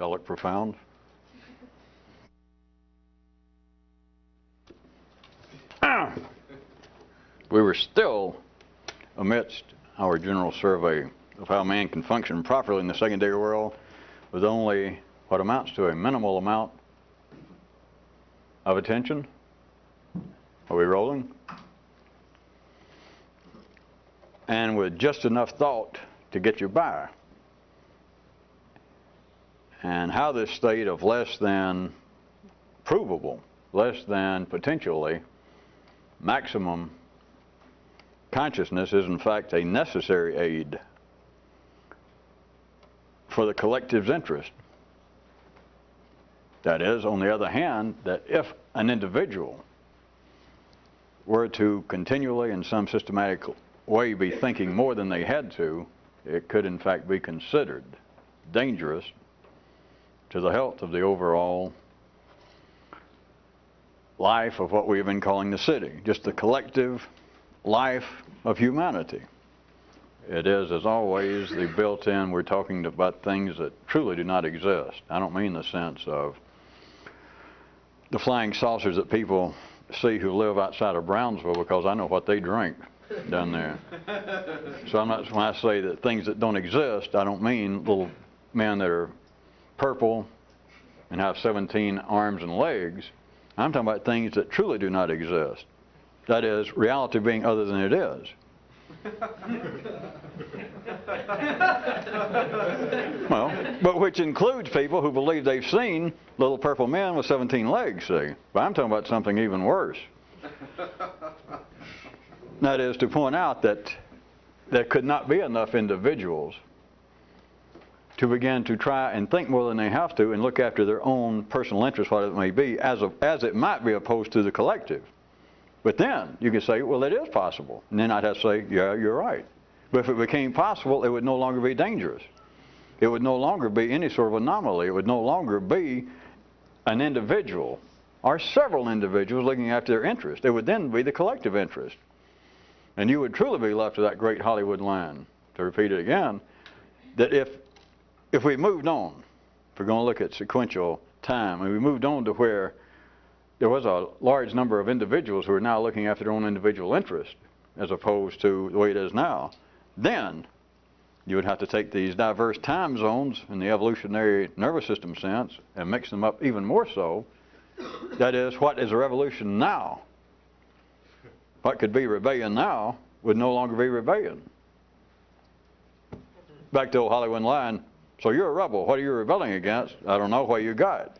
Do I look profound? We were still amidst our general survey of how man can function properly in the secondary world with only what amounts to a minimal amount of attention. Are we rolling? And with just enough thought to get you by. And how this state of less than provable, less than potentially maximum consciousness is in fact a necessary aid for the collective's interest. That is, on the other hand, that if an individual were to continually in some systematic way be thinking more than they had to, it could in fact be considered dangerous to the health of the overall life of what we have been calling the city, just the collective life of humanity. It is, as always, the built-in, we're talking about things that truly do not exist. I don't mean the sense of the flying saucers that people see who live outside of Brownsville, because I know what they drink down there. So I'm not, when I say that things that don't exist, I don't mean little men that are purple and have 17 arms and legs. I'm talking about things that truly do not exist. That is, reality being other than it is. Well, but which includes people who believe they've seen little purple men with 17 legs, see. But I'm talking about something even worse. That is to point out that there could not be enough individuals to begin to try and think more than they have to and look after their own personal interests, whatever it may be, as it might be opposed to the collective. But then you can say, well, it is possible. And then I'd have to say, yeah, you're right. But if it became possible, it would no longer be dangerous. It would no longer be any sort of anomaly. It would no longer be an individual or several individuals looking after their interest. It would then be the collective interest. And you would truly be left to that great Hollywood line, to repeat it again, that if we moved on, if we're going to look at sequential time, and we moved on to where there was a large number of individuals who are now looking after their own individual interest, as opposed to the way it is now, then you would have to take these diverse time zones in the evolutionary nervous system sense and mix them up even more so. That is, what is a revolution now? What could be rebellion now would no longer be rebellion. Back to old Hollywood line, so you're a rebel. What are you rebelling against? I don't know what you got.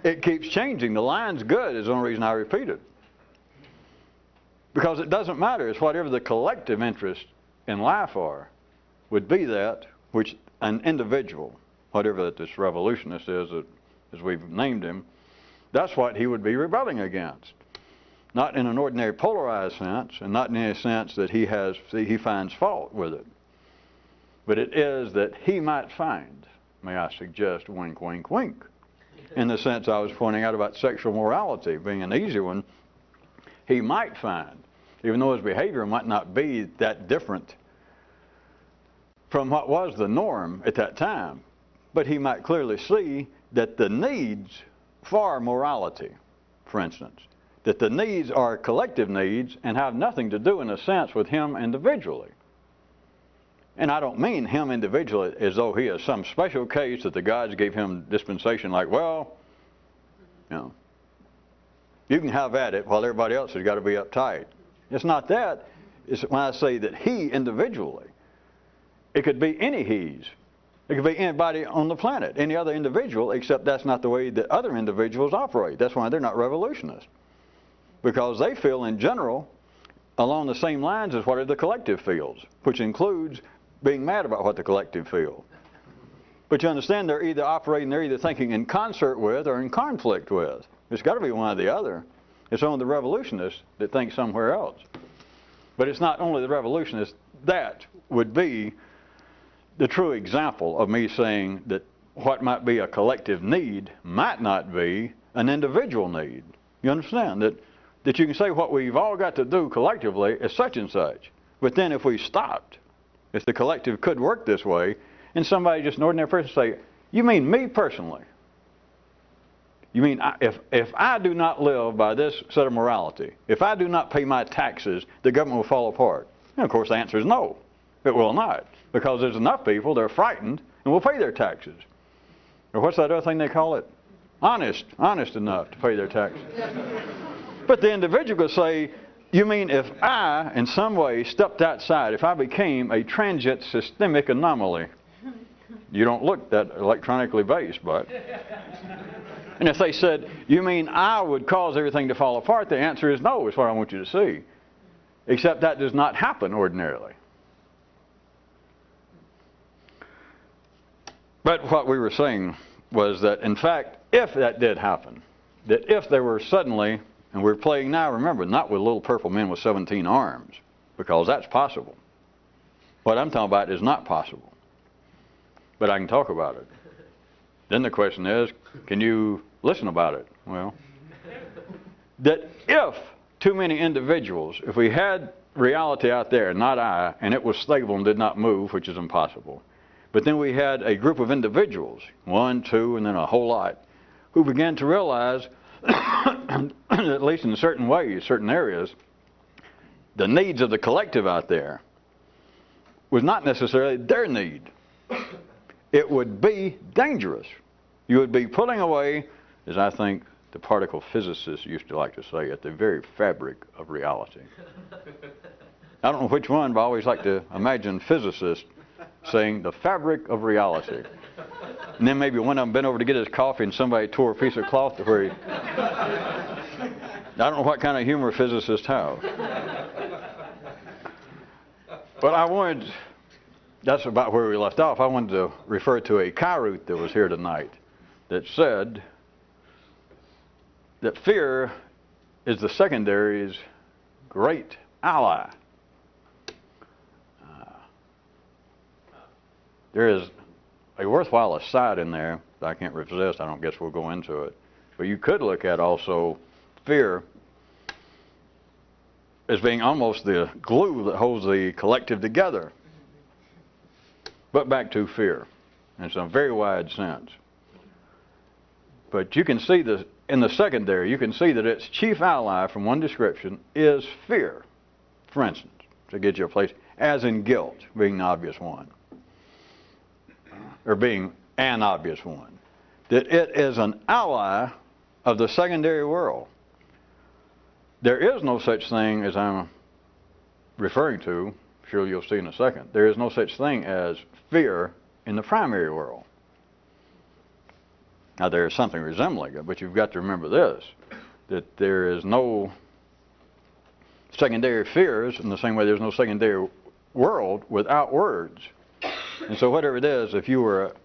It keeps changing. The line's good is the only reason I repeat it. Because it doesn't matter. It's whatever the collective interest in life are, would be that which an individual, whatever that this revolutionist is, as we've named him, that's what he would be rebelling against. Not in an ordinary polarized sense, and not in any sense that he finds fault with it. But it is that he might find, may I suggest, wink, wink, wink, in the sense I was pointing out about sexual morality being an easy one. He might find, even though his behavior might not be that different from what was the norm at that time, but he might clearly see that the needs for morality, for instance, that the needs are collective needs and have nothing to do, in a sense, with him individually. And I don't mean him individually as though he is some special case that the gods gave him dispensation like, well, you know, you can have at it while everybody else has got to be uptight. It's not that. It's when I say that he individually, it could be any he's. It could be anybody on the planet, any other individual, except that's not the way that other individuals operate. That's why they're not revolutionists. Because they feel in general along the same lines as what the collective feels, which includes being mad about what the collective feels. But you understand they're either thinking in concert with or in conflict with. It's got to be one or the other. It's only the revolutionists that think somewhere else. But it's not only the revolutionists. That would be the true example of me saying that what might be a collective need might not be an individual need. You understand? That you can say what we've all got to do collectively is such and such. But then if we stopped, if the collective could work this way, and somebody, just an ordinary person, say, You mean me personally? You mean if I do not live by this set of morality, if I do not pay my taxes, the government will fall apart? And of course the answer is no, it will not. Because there's enough people that are frightened and will pay their taxes. Or what's that other thing they call it? Honest enough to pay their taxes. But the individual could say, you mean if I, in some way, stepped outside, if I became a transient systemic anomaly? You don't look that electronically based, but. And if they said, you mean I would cause everything to fall apart, the answer is no, is what I want you to see. Except that does not happen ordinarily. But what we were saying was that, in fact, if that did happen, that if there were suddenly, and we're playing now, remember, not with little purple men with 17 arms, because that's possible. What I'm talking about is not possible. But I can talk about it. Then the question is, can you listen about it? Well, that if too many individuals, if we had reality out there, not I, and it was stable and did not move, which is impossible, but then we had a group of individuals, 1, 2, and then a whole lot, who began to realize, at least in certain ways, certain areas, the needs of the collective out there was not necessarily their need. It would be dangerous. You would be pulling away, as I think the particle physicists used to like to say, at the very fabric of reality. I don't know which one, but I always like to imagine physicists saying the fabric of reality. And then maybe one of them bent over to get his coffee and somebody tore a piece of cloth to where he... I don't know what kind of humor physicists have. But I wanted... That's about where we left off. I wanted to refer to a Kairut that was here tonight that said that fear is the secondary's great ally. There is a worthwhile aside in there that I can't resist. I don't guess we'll go into it. But you could look at also fear as being almost the glue that holds the collective together. But back to fear in some very wide sense. But you can see this in the secondary, you can see that its chief ally from one description is fear, for instance, to get you a place, as in guilt being the obvious one. Or being an obvious one. That it is an ally of the secondary world. There is no such thing as I'm referring to, sure you'll see in a second, there is no such thing as fear in the primary world. Now there is something resembling it, but you've got to remember this, that there is no secondary fears in the same way there's no secondary world without words. And so whatever it is, if you were,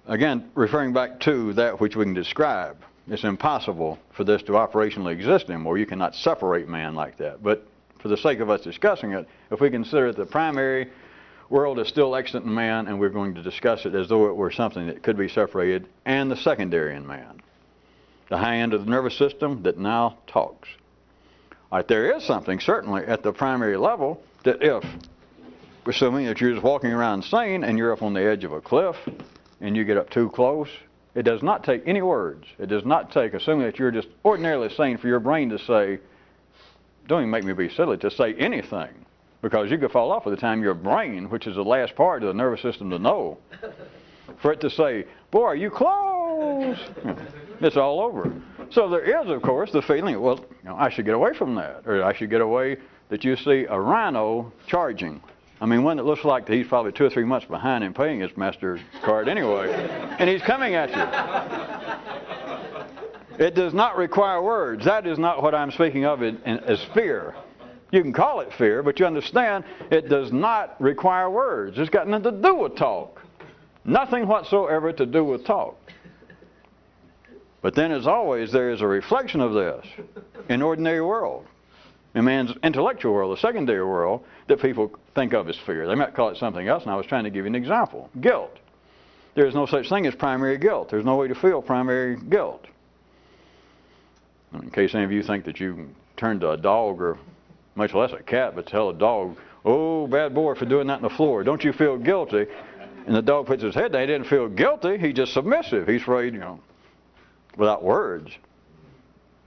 again, referring back to that which we can describe, it's impossible for this to operationally exist anymore. You cannot separate man like that. But for the sake of us discussing it, if we consider that the primary world is still extant in man, and we're going to discuss it as though it were something that could be separated, and the secondary in man, the high end of the nervous system that now talks. All right, there is something certainly at the primary level that if, assuming that you're just walking around sane and you're up on the edge of a cliff and you get up too close, it does not take any words. It does not take, assuming that you're just ordinarily sane, for your brain to say, don't even make me be silly, to say anything. Because you could fall off by the time your brain, which is the last part of the nervous system to know, for it to say, boy, are you close? It's all over. So there is, of course, the feeling, well, I should get away from that. Or I should get away that you see a rhino charging. I mean, one that looks like he's probably 2 or 3 months behind in paying his MasterCard anyway. And he's coming at you. It does not require words. That is not what I'm speaking of as fear. You can call it fear, but you understand it does not require words. It's got nothing to do with talk. Nothing whatsoever to do with talk. But then, as always, there is a reflection of this in ordinary world. In man's intellectual world, the secondary world, that people think of as fear. They might call it something else, and I was trying to give you an example. Guilt. There is no such thing as primary guilt. There's no way to feel primary guilt. In case any of you think that you can turn to a dog, or much less a cat, but tell a dog, oh, bad boy for doing that on the floor. Don't you feel guilty? and the dog puts his head down, he didn't feel guilty. He's just submissive. He's afraid, without words,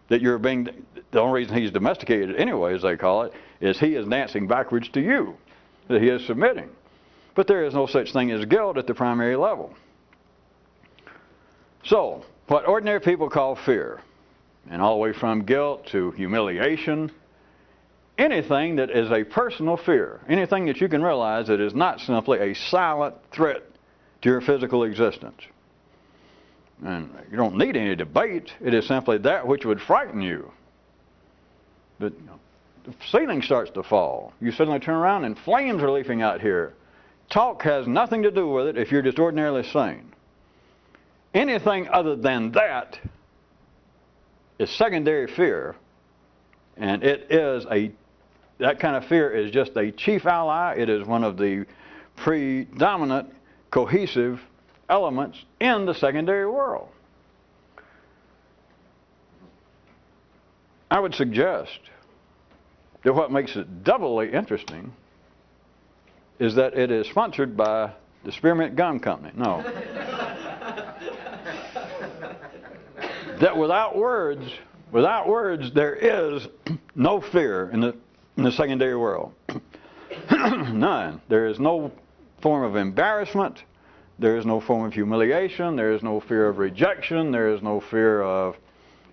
that you're being, the only reason he's domesticated anyway, as they call it, is he is dancing backwards to you, that he is submitting. But there is no such thing as guilt at the primary level. So, what ordinary people call fear, and all the way from guilt to humiliation, anything that is a personal fear, anything that you can realize that is not simply a silent threat to your physical existence. And you don't need any debate. It is simply that which would frighten you. But the ceiling starts to fall. You suddenly turn around and flames are leaping out here. Talk has nothing to do with it if you're just ordinarily sane. Anything other than that is secondary fear, and that kind of fear is just a chief ally. It is one of the predominant cohesive elements in the secondary world. I would suggest that what makes it doubly interesting is that it is sponsored by the Spearmint Gum Company. No. That without words, there is no fear in the secondary world. None. There is no form of embarrassment. There is no form of humiliation. There is no fear of rejection. There is no fear of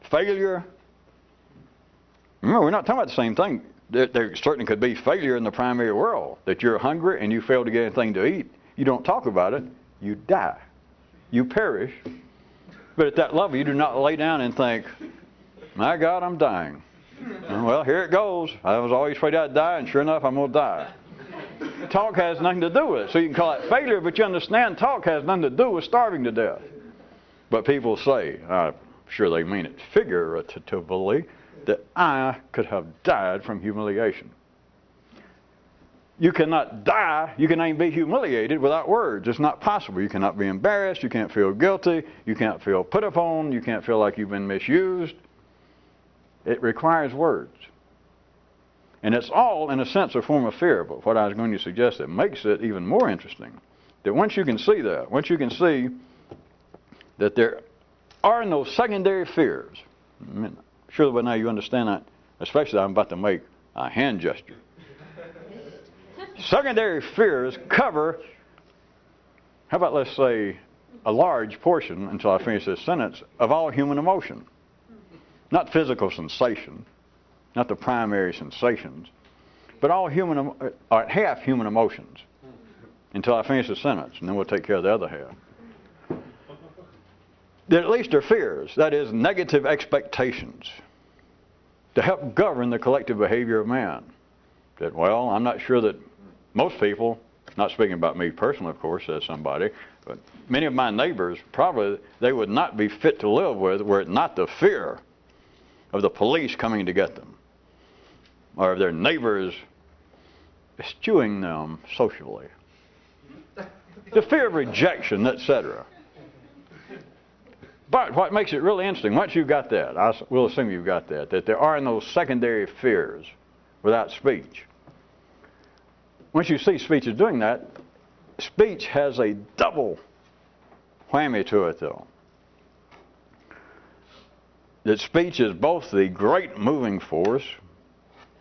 failure. Remember, we're not talking about the same thing. There certainly could be failure in the primary world, that you're hungry and you fail to get anything to eat. You don't talk about it. You die. You perish. But at that level, you do not lay down and think, my God, I'm dying. Well, here it goes. I was always afraid I'd die, and sure enough, I'm going to die. Talk has nothing to do with it. So you can call it failure, but you understand talk has nothing to do with starving to death. But people say, I'm sure they mean it figuratively, that I could have died from humiliation. You cannot die, you can even be humiliated without words. It's not possible. You cannot be embarrassed, you can't feel guilty, you can't feel put upon, you can't feel like you've been misused. It requires words. And it's all, in a sense, a form of fear. But what I was going to suggest that makes it even more interesting, that once you can see that, once you can see that there are no secondary fears, surely by now you understand that, especially I'm about to make a hand gesture. Secondary fears cover, how about let's say, a large portion, until I finish this sentence, of all human emotion. Not physical sensation, not the primary sensations, but all human, or half human emotions, until I finish the sentence, and then we'll take care of the other half. That at least are fears, that is, negative expectations, to help govern the collective behavior of man. That, well, I'm not sure that most people, not speaking about me personally, of course, as somebody, but many of my neighbors, probably they would not be fit to live with were it not the fear of the police coming to get them, or of their neighbors eschewing them socially. The fear of rejection, etc. But what makes it really interesting, once you've got that, we'll assume you've got that there are no secondary fears without speech. Once you see speech is doing that, speech has a double whammy to it, though. That speech is both the great moving force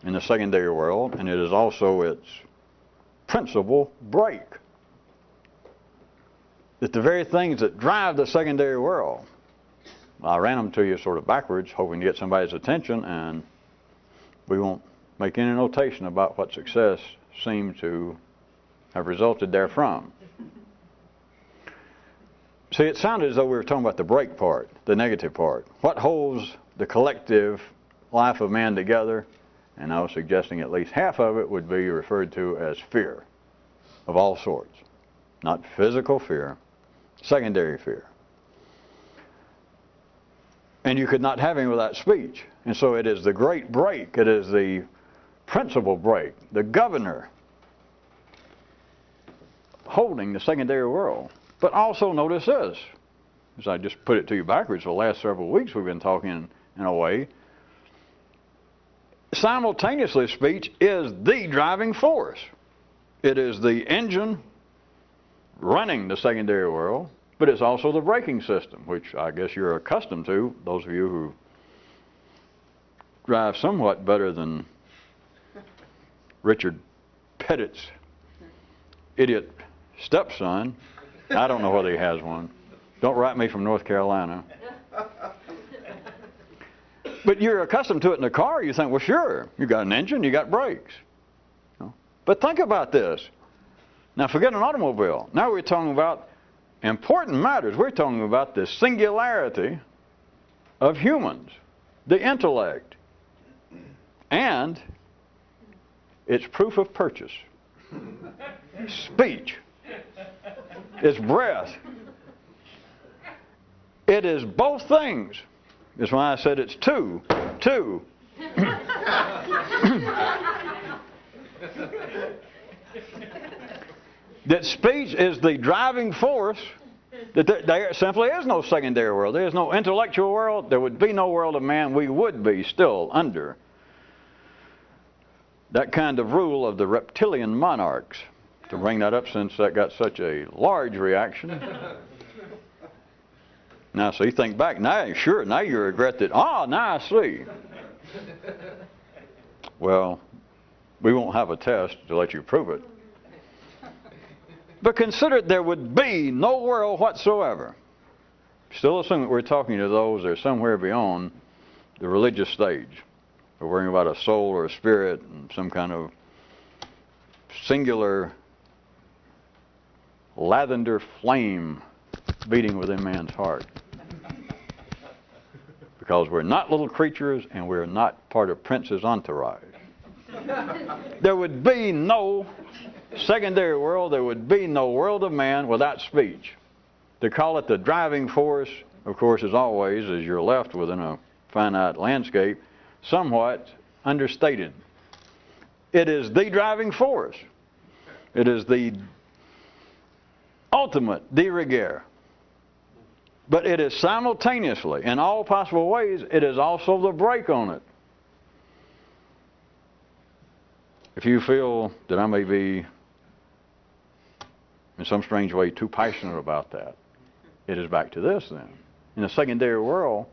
in the secondary world, and it is also its principal brake. That the very things that drive the secondary world, I ran them to you sort of backwards, hoping to get somebody's attention, and we won't make any notation about what success seemed to have resulted therefrom. See, it sounded as though we were talking about the brake part, the negative part. What holds the collective life of man together? And I was suggesting at least half of it would be referred to as fear of all sorts. Not physical fear, secondary fear. And you could not have him without speech. And so it is the great brake, it is the principal brake, the governor holding the secondary world. But also notice this, as I just put it to you backwards, the last several weeks we've been talking in a way, simultaneously speech is the driving force. It is the engine running the secondary world, but it's also the braking system, which I guess you're accustomed to, those of you who drive somewhat better than Richard Pettit's idiot stepson. I don't know whether he has one. Don't write me from North Carolina. But you're accustomed to it in the car. You think, well, sure, you got an engine, you got brakes. But think about this. Now, forget an automobile. Now we're talking about important matters. We're talking about the singularity of humans, the intellect, and its proof of purchase. Speech. It's breath. It is both things. That's why I said it's two. That speech is the driving force. That there simply is no secondary world. There is no intellectual world. There would be no world of man. We would be still under that kind of rule of the reptilian monarchs. To bring that up, since that got such a large reaction. Now, so you think back, now you regret that. Now I see. Well, we won't have a test to let you prove it. But consider there would be no world whatsoever. Still assume that we're talking to those that are somewhere beyond the religious stage. We're worrying about a soul or a spirit and some kind of singular lavender flame beating within man's heart. Because we're not little creatures and we're not part of Prince's entourage. There would be no secondary world. There would be no world of man without speech. To call it the driving force, of course, as always, as you're left within a finite landscape, somewhat understated. It is the driving force. It is the ultimate de rigueur. But it is simultaneously, in all possible ways, it is also the brake on it. If you feel that I may be, in some strange way, too passionate about that, it is back to this then. In the secondary world,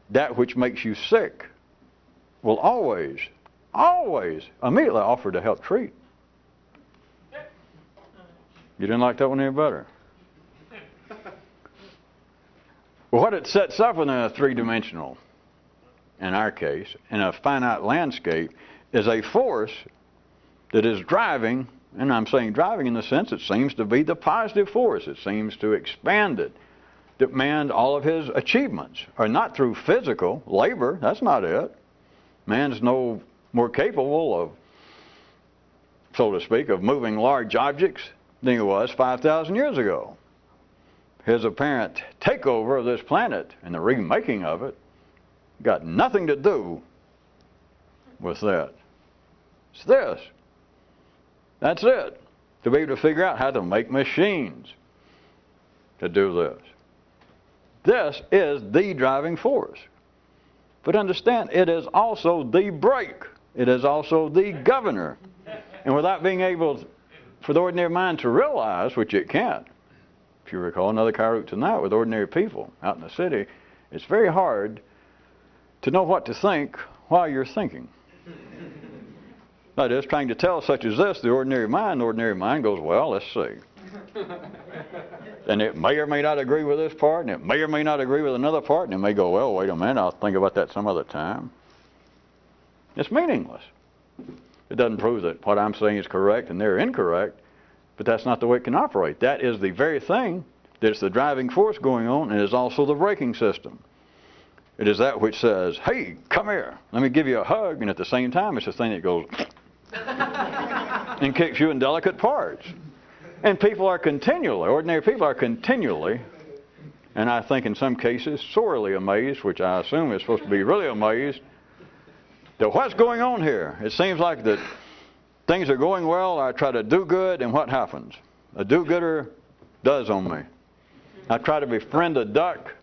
that which makes you sick will always immediately offer to help treat. You didn't like that one any better? Well, what it sets up in a three-dimensional, in our case, in a finite landscape, is a force that is driving, and I'm saying driving in the sense it seems to be the positive force. It seems to expand it, demand all of his achievements are not through physical labor. That's not it. Man's no more capable of, so to speak, of moving large objects than he was 5,000 years ago. His apparent takeover of this planet and the remaking of it got nothing to do with that. It's this. That's it. To be able to figure out how to make machines to do this. This is the driving force. But understand, it is also the brake. It is also the governor. And without being able for the ordinary mind to realize, which it can't, if you recall another Kairoute tonight with ordinary people out in the city, it's very hard to know what to think while you're thinking. That is, trying to tell such as this, the ordinary mind goes, well, let's see. And it may or may not agree with this part, and it may or may not agree with another part, and it may go, well, wait a minute, I'll think about that some other time. It's meaningless. It doesn't prove that what I'm saying is correct and they're incorrect, but that's not the way it can operate. That is the very thing that's the driving force going on, and is also the braking system. It is that which says, hey, come here, let me give you a hug, and at the same time it's the thing that goes and kicks you in delicate parts. And people are continually, ordinary people are continually, and I think in some cases sorely amazed, which I assume is supposed to be really amazed, that what's going on here? It seems like that things are going well, I try to do good, and what happens? A do-gooder does on me. I try to befriend a duck.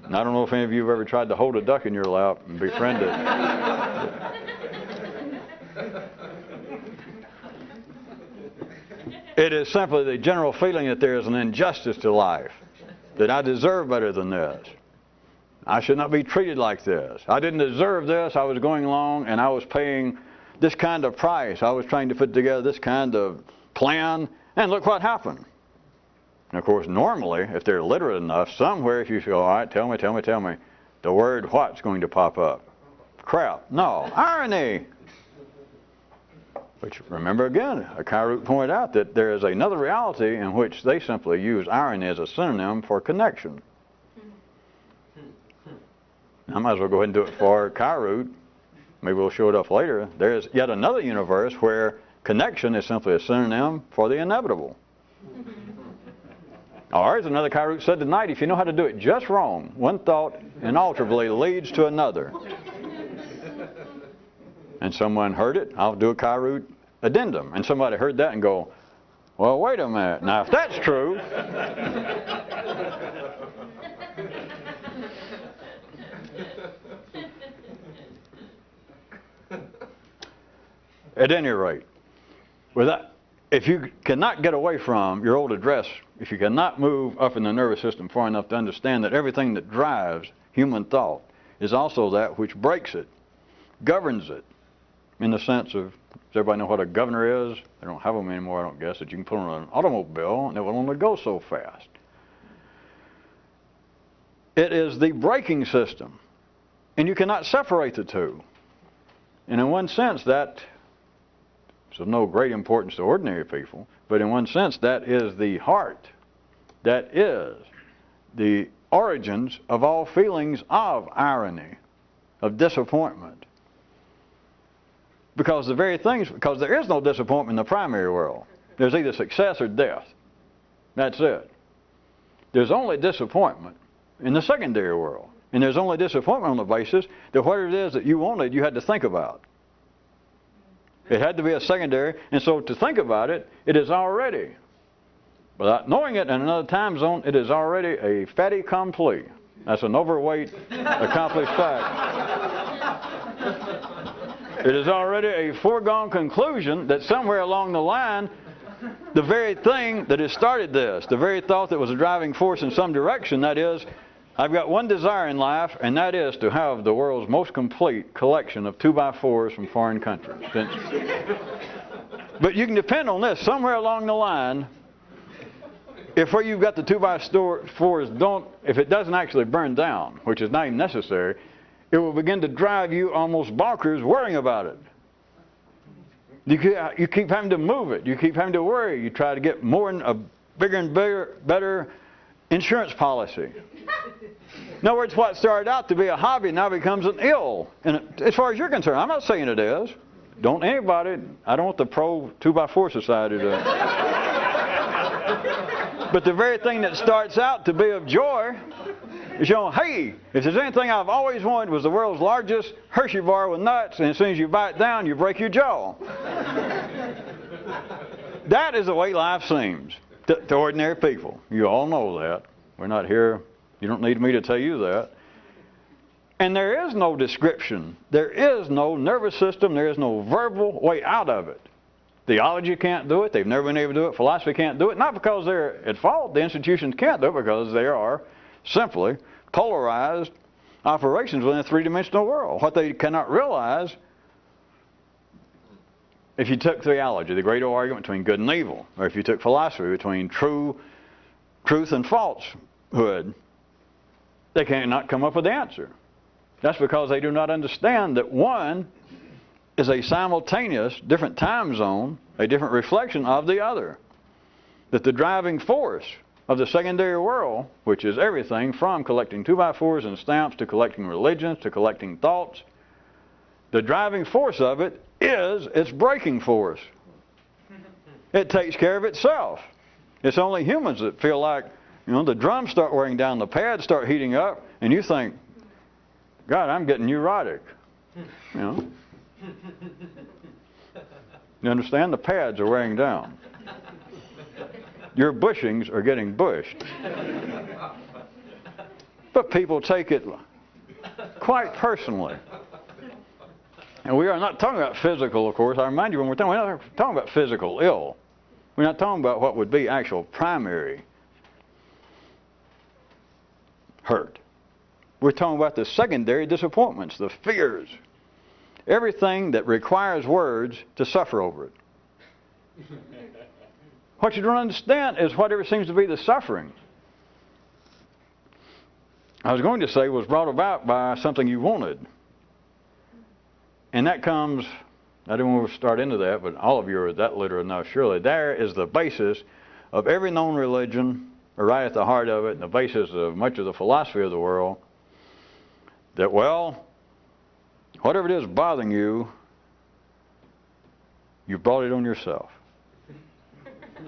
And I don't know if any of you have ever tried to hold a duck in your lap and befriend it. It is simply the general feeling that there is an injustice to life, that I deserve better than this. I should not be treated like this. I didn't deserve this. I was going along and I was paying this kind of price. I was trying to put together this kind of plan, and look what happened. And of course, normally, if they're literate enough, somewhere if you say, all right, tell me, the word what's going to pop up? Crap. No. Irony. Which, remember again, Kairoot pointed out that there is another reality in which they simply use irony as a synonym for connection. I might as well go ahead and do it for Kairoot. Maybe we'll show it up later. There is yet another universe where connection is simply a synonym for the inevitable. Or, as another Kairoot said tonight, if you know how to do it just wrong, one thought inalterably leads to another. And someone heard it, I'll do a Kairoot addendum. And somebody heard that and go, well, wait a minute. Now, if that's true, at any rate, if you cannot get away from your old address, if you cannot move up in the nervous system far enough to understand that everything that drives human thought is also that which breaks it, governs it, in the sense of, does everybody know what a governor is? They don't have them anymore, I don't guess, that you can put on an automobile and it will only go so fast. It is the braking system, and you cannot separate the two. And in one sense, that is of no great importance to ordinary people, but in one sense, that is the heart. That is the origins of all feelings of irony, of disappointment. Because there is no disappointment in the primary world. There's either success or death. That's it. There's only disappointment in the secondary world. And there's only disappointment on the basis that whatever it is that you wanted, you had to think about. It had to be a secondary, and so to think about it, it is already, without knowing it in another time zone, it is already a fait accompli. That's an overweight, accomplished fact. It is already a foregone conclusion that somewhere along the line, the very thing that has started this, the very thought that was a driving force in some direction, that is, I've got one desire in life, and that is to have the world's most complete collection of 2x4s from foreign countries. But you can depend on this. Somewhere along the line, if where you've got the 2x4s if it doesn't actually burn down, which is not even necessary, it will begin to drive you almost bonkers worrying about it. You keep having to move it. You keep having to worry. You try to get bigger and better insurance policy. In other words, what started out to be a hobby now becomes an ill. And as far as you're concerned, I'm not saying it is. Don't anybody, I don't want the pro 2x4 society to. But the very thing that starts out to be of joy is, hey, if there's anything I've always wanted was the world's largest Hershey bar with nuts, and as soon as you bite down, you break your jaw. That is the way life seems to ordinary people. You all know that. We're not here. You don't need me to tell you that. And there is no description. There is no nervous system. There is no verbal way out of it. Theology can't do it. They've never been able to do it. Philosophy can't do it. Not because they're at fault. The institutions can't do it because they are simply polarized operations within a three-dimensional world. What they cannot realize, if you took theology, the great argument between good and evil, or if you took philosophy between truth and falsehood, they cannot come up with the answer. That's because they do not understand that one is a simultaneous, different time zone, a different reflection of the other. That the driving force of the secondary world, which is everything from collecting 2x4s and stamps to collecting religions to collecting thoughts, the driving force of it is its braking force. It takes care of itself. It's only humans that feel like, the drums start wearing down, the pads start heating up, and you think, God, I'm getting neurotic. You understand? The pads are wearing down. Your bushings are getting bushed. But people take it quite personally. And we are not talking about physical, of course. I remind you, when we're not talking about physical ill. We're not talking about what would be actual primary hurt. We're talking about the secondary disappointments, the fears, everything that requires words to suffer over it. What you don't understand is whatever seems to be the suffering, I was going to say, was brought about by something you wanted. And that comes, I don't want to start into that, but all of you are that literate enough, surely. There is the basis of every known religion, or right at the heart of it, and the basis of much of the philosophy of the world, that, well, whatever it is bothering you, you brought it on yourself.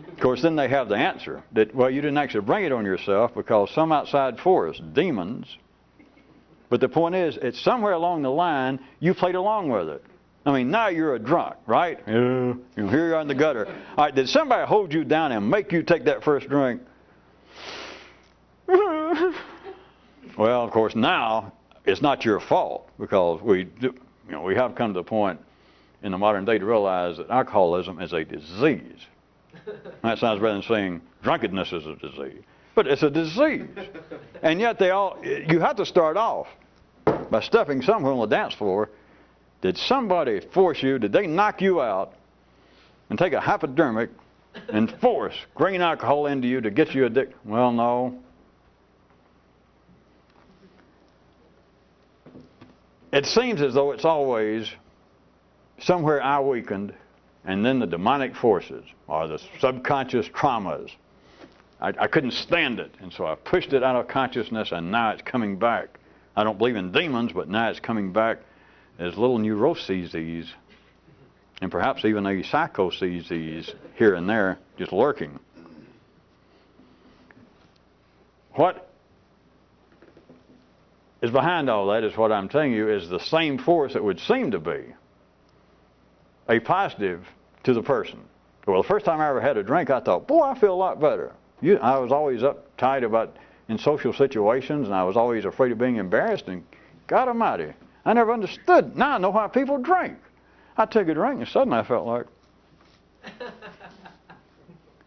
Of course, then they have the answer that, well, you didn't actually bring it on yourself because some outside force, demons. But the point is, it's somewhere along the line you played along with it. I mean, now you're a drunk, right? Here you are in the gutter. All right, did somebody hold you down and make you take that first drink? Well, of course, now it's not your fault because we have come to the point in the modern day to realize that alcoholism is a disease. That sounds better than saying drunkenness is a disease. But it's a disease. And yet you have to start off by stepping somewhere on the dance floor. Did somebody force you, did they knock you out and take a hypodermic and force green alcohol into you to get you addicted? Well, no. It seems as though it's always somewhere I weakened, and then the demonic forces or the subconscious traumas. I couldn't stand it, and so I pushed it out of consciousness, and now it's coming back. I don't believe in demons, but now it's coming back as little neuroses, and perhaps even a psychoses here and there, just lurking. What is behind all that is what I'm telling you is the same force that would seem to be a positive to the person. Well, the first time I ever had a drink, I thought, boy, I feel a lot better. I was always uptight about in social situations, and I was always afraid of being embarrassed, and God Almighty, I never understood. Now I know why people drink. I took a drink, and suddenly I felt like...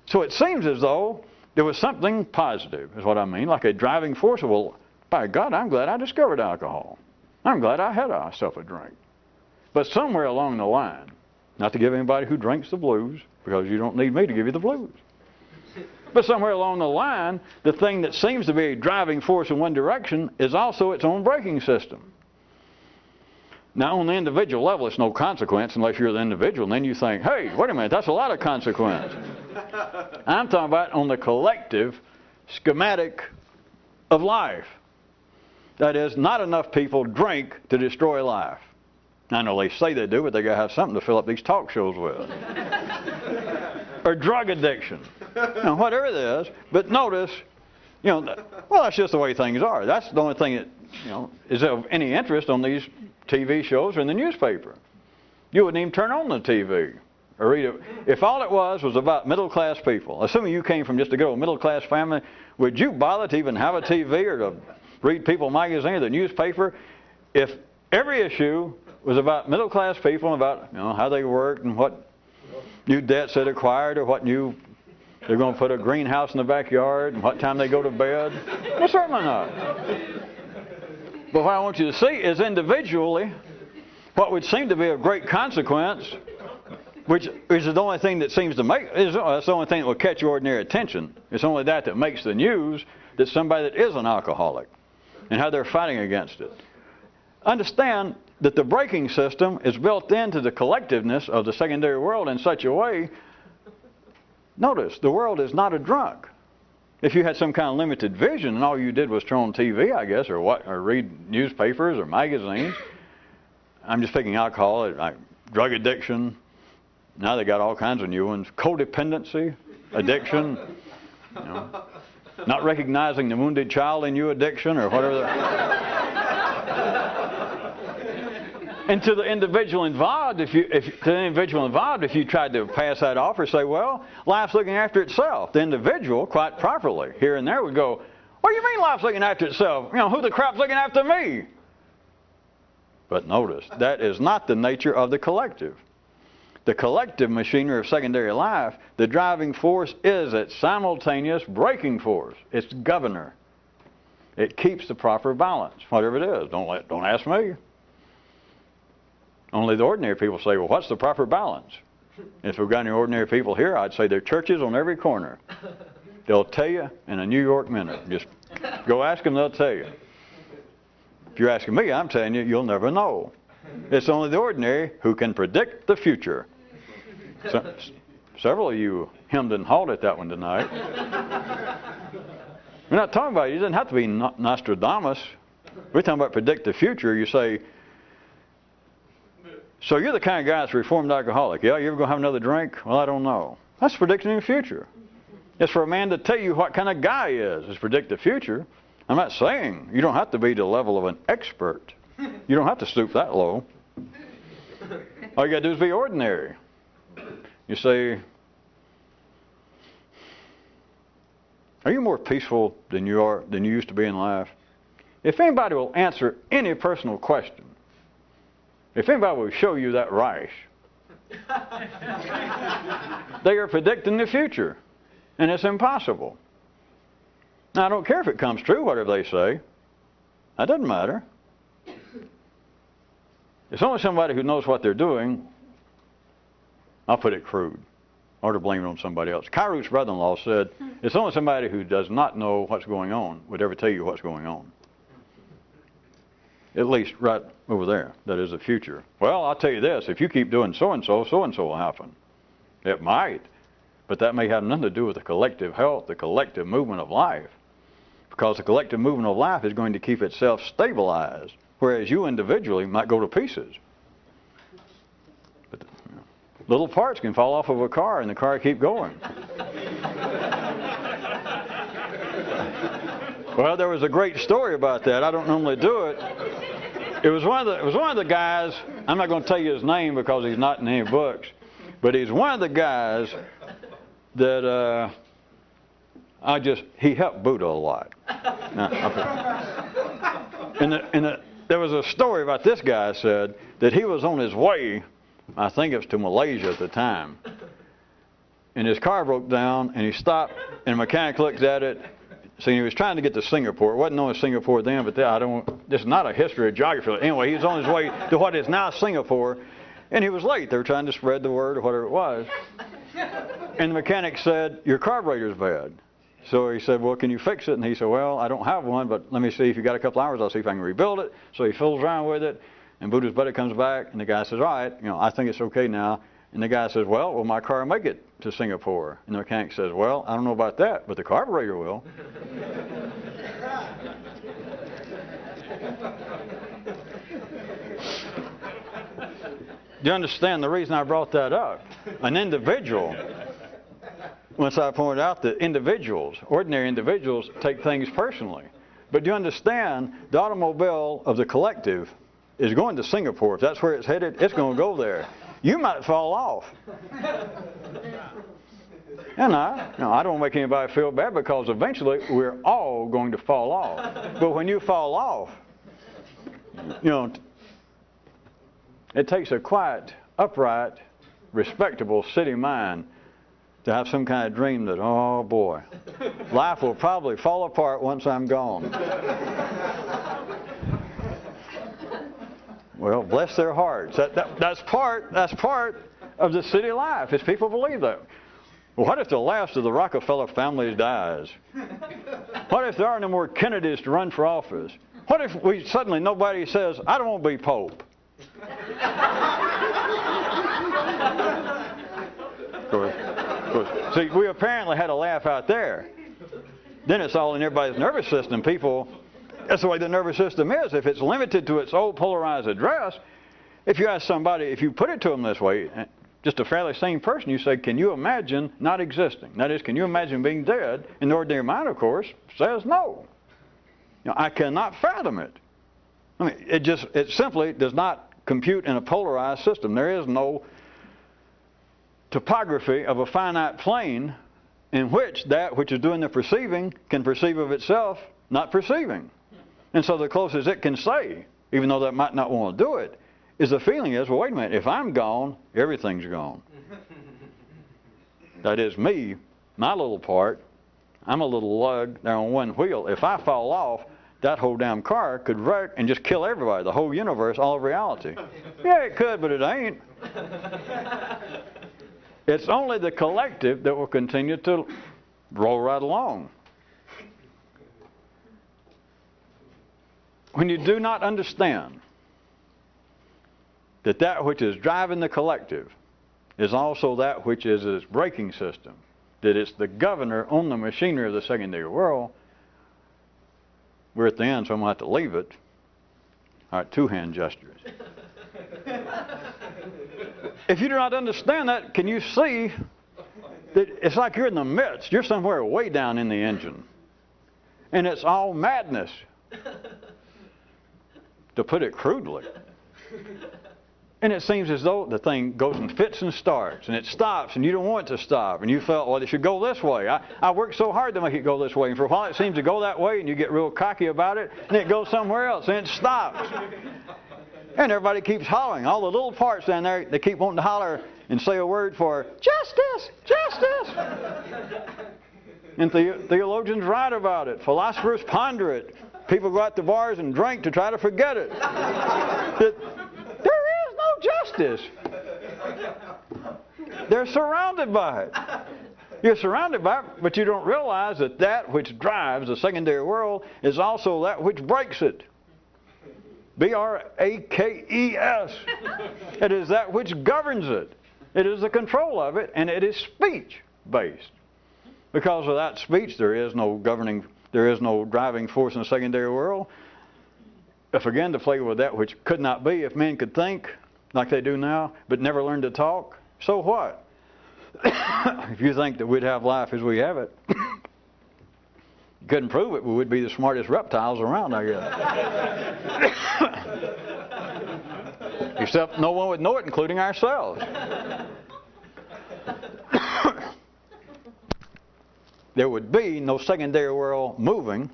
So it seems as though there was something positive, is what I mean, like a driving force. Well, by God, I'm glad I discovered alcohol. I'm glad I had myself a drink. But somewhere along the line, not to give anybody who drinks the blues, because you don't need me to give you the blues. But somewhere along the line, the thing that seems to be a driving force in one direction is also its own braking system. Now, on the individual level, it's no consequence unless you're the individual. And then you think, hey, wait a minute, that's a lot of consequence. I'm talking about on the collective schematic of life. That is, not enough people drink to destroy life. I know they say they do, but they got to have something to fill up these talk shows with. Or drug addiction. Whatever it is. But notice, well, that's just the way things are. That's the only thing that, is of any interest on these TV shows or in the newspaper. You wouldn't even turn on the TV or read it. If all it was about middle-class people, assuming you came from just a good old middle-class family, would you bother to even have a TV or to read People magazine or the newspaper if every issue was about middle-class people and about how they worked and what new debts they'd acquired or what new they're going to put a greenhouse in the backyard and what time they go to bed? Well, certainly not. But what I want you to see is individually what would seem to be of great consequence, which is the only thing that seems to make, that's the only thing that will catch your ordinary attention. It's only that makes the news, that somebody that is an alcoholic and how they're fighting against it. Understand that the braking system is built into the collectiveness of the secondary world in such a way. Notice, the world is not a drunk. If you had some kind of limited vision and all you did was turn on TV, I guess, or read newspapers or magazines. I'm just picking alcohol, like drug addiction. Now they got all kinds of new ones. Codependency, addiction, not recognizing the wounded child in you addiction or whatever. And to the individual involved, if you tried to pass that off or say, well, life's looking after itself, the individual, quite properly, here and there would go, what do you mean life's looking after itself? Who the crap's looking after me? But notice, that is not the nature of the collective. the collective machinery of secondary life, the driving force is its simultaneous braking force. It's governor. It keeps the proper balance, whatever it is. Don't ask me. Only the ordinary people say, well, what's the proper balance? If we've got any ordinary people here, I'd say there are churches on every corner. They'll tell you in a New York minute. Just go ask them, they'll tell you. If you're asking me, I'm telling you, you'll never know. It's only the ordinary who can predict the future. So, several of you hemmed and hawed at that one tonight. We're not talking about it. You didn't have to be Nostradamus. We're talking about predict the future. You say, so you're the kind of guy that's a reformed alcoholic. Yeah, you ever going to have another drink? Well, I don't know. That's predicting the future. It's for a man to tell you what kind of guy he is. It's predict the future. I'm not saying you don't have to be to the level of an expert. You don't have to stoop that low. All you got to do is be ordinary. You say, are you more peaceful than you used to be in life? If anybody will answer any personal question, if anybody will show you that rash, they are predicting the future, and it's impossible. Now, I don't care if it comes true, whatever they say. That doesn't matter. It's only somebody who knows what they're doing. I'll put it crude, or to blame it on somebody else. Kairou's brother-in-law said, it's only somebody who does not know what's going on would ever tell you what's going on. At least right over there. That is the future. Well, I'll tell you this. If you keep doing so-and-so, so-and-so will happen. It might. But that may have nothing to do with the collective health, the collective movement of life. Because the collective movement of life is going to keep itself stabilized. Whereas you individually might go to pieces. But little parts can fall off of a car and the car keep going. Well, there was a great story about that. I don't normally do it. It was one of the guys. I'm not going to tell you his name because he's not in any books, but he's one of the guys that he helped Buddha a lot. There was a story about this guy said that he was on his way. I think it was to Malaysia at the time, and his car broke down, and he stopped, and the mechanic looked at it. See, he was trying to get to Singapore. It wasn't known as Singapore then, but this is not a history or geography. Anyway, he was on his way to what is now Singapore, and he was late. They were trying to spread the word or whatever it was. And the mechanic said, your carburetor's bad. So he said, well, can you fix it? And he said, well, I don't have one, but let me see if you got a couple hours. I'll see if I can rebuild it. So he fools around with it, and Buddha's buddy comes back, and the guy says, all right, I think it's okay now. And the guy says, well, will my car make it to Singapore? And the mechanic says, well, I don't know about that, but the carburetor will. Do you understand the reason I brought that up? An individual, once I pointed out that individuals, ordinary individuals, take things personally. But do you understand, the automobile of the collective is going to Singapore. If that's where it's headed, it's going to go there. You might fall off. And I don't want to make anybody feel bad because eventually we're all going to fall off. But when you fall off, it takes a quiet, upright, respectable, city mind to have some kind of dream that, oh boy, life will probably fall apart once I'm gone. Well, bless their hearts. That's part of the city life, is people believe that. Well, what if the last of the Rockefeller family dies? What if there are no more Kennedys to run for office? What if nobody says, I don't want to be Pope? Of course. See, we apparently had a laugh out there. Then it's all in everybody's nervous system. That's the way the nervous system is. If it's limited to its old polarized address, if you ask somebody, if you put it to them this way, just a fairly sane person, you say, can you imagine not existing? That is, can you imagine being dead? And the ordinary mind, of course, says no. I cannot fathom it. I mean, it simply does not compute in a polarized system. There is no topography of a finite plane in which that which is doing the perceiving can perceive of itself not perceiving. And so the closest it can say, even though that might not want to do it, is the feeling is, well, wait a minute, if I'm gone, everything's gone. That is me, my little part. I'm a little lug there on one wheel. If I fall off, that whole damn car could wreck and just kill everybody, the whole universe, all of reality. Yeah, it could, but it ain't. It's only the collective that will continue to roll right along. When you do not understand that that which is driving the collective is also that which is its braking system, that it's the governor on the machinery of the secondary world, we're at the end, so I'm going to have to leave it. All right, 2 hand gestures. If you do not understand that, can you see that it's like you're in the midst, you're somewhere way down in the engine, and it's all madness, to put it crudely. And it seems as though the thing goes in fits and starts, and it stops, and you don't want it to stop, and you felt, well, it should go this way. I worked so hard to make it go this way, and for a while it seems to go that way, and you get real cocky about it, and it goes somewhere else, and it stops. And everybody keeps hollering. All the little parts down there, they keep wanting to holler and say a word for justice, justice. And theologians write about it. Philosophers ponder it. People go out to bars and drink to try to forget it. There is no justice. They're surrounded by it. You're surrounded by it, but you don't realize that that which drives the secondary world is also that which breaks it. B-R-A-K-E-S. It is that which governs it. It is the control of it, and it is speech-based. Because without speech, there is no governing, there is no driving force in the secondary world. If again to play with that which could not be, if men could think like they do now, but never learn to talk, so what? If you think that we'd have life as we have it, you couldn't prove it, we would be the smartest reptiles around, I guess. Except no one would know it, including ourselves. There would be no secondary world moving,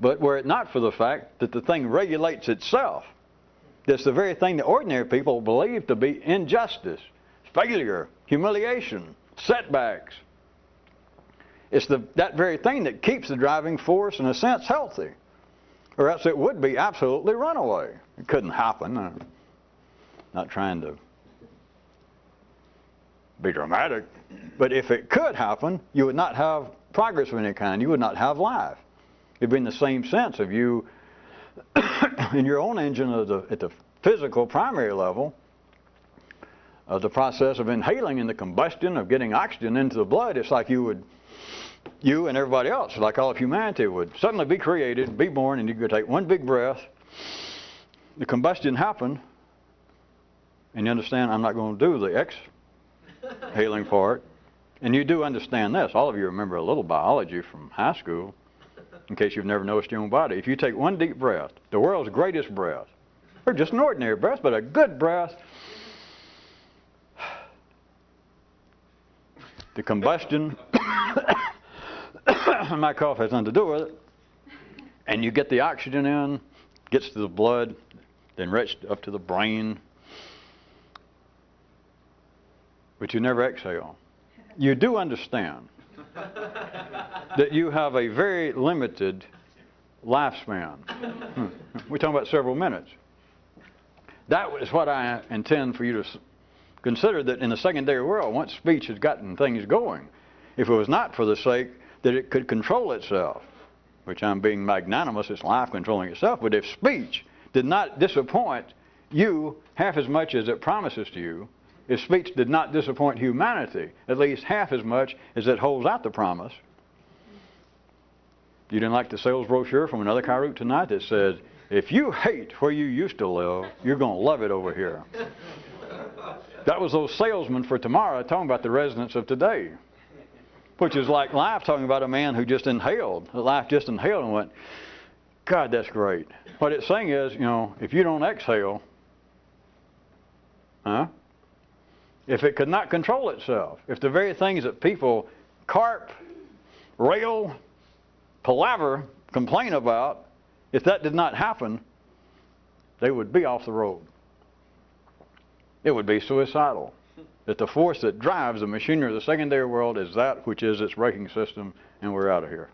but were it not for the fact that the thing regulates itself. That's the very thing that ordinary people believe to be injustice, failure, humiliation, setbacks. It's that very thing that keeps the driving force, in a sense, healthy. Or else it would be absolutely runaway. It couldn't happen. I'm not trying to be dramatic. But if it could happen, you would not have progress of any kind. You would not have life. It'd be in the same sense of you, in your own engine at the physical primary level, the process of inhaling and the combustion of getting oxygen into the blood. It's like you and everybody else, like all of humanity, would suddenly be created, be born, and you could take one big breath. The combustion happened, and you understand I'm not going to do the exhaling part. And you do understand this. All of you remember a little biology from high school, in case you've never noticed your own body. If you take one deep breath, the world's greatest breath, or just an ordinary breath, but a good breath, the combustion, my cough has nothing to do with it, and you get the oxygen in, gets to the blood, then reached up to the brain, but you never exhale. You do understand that you have a very limited lifespan. We're talking about several minutes. That is what I intend for you to consider, that in the secondary world, once speech has gotten things going, if it was not for the sake that it could control itself, which I'm being magnanimous, it's life controlling itself, but if speech did not disappoint you half as much as it promises to you, if speech did not disappoint humanity at least half as much as it holds out the promise. You didn't like the sales brochure from another car route tonight that said, if you hate where you used to live, you're going to love it over here. That was those salesmen for tomorrow talking about the residents of today. Which is like life talking about a man who just inhaled. Life just inhaled and went, God, that's great. What it's saying is, if you don't exhale, if it could not control itself, if the very things that people carp, rail, palaver, complain about, if that did not happen, they would be off the road. it would be suicidal. That the force that drives the machinery of the secondary world is that which is its braking system, and we're out of here.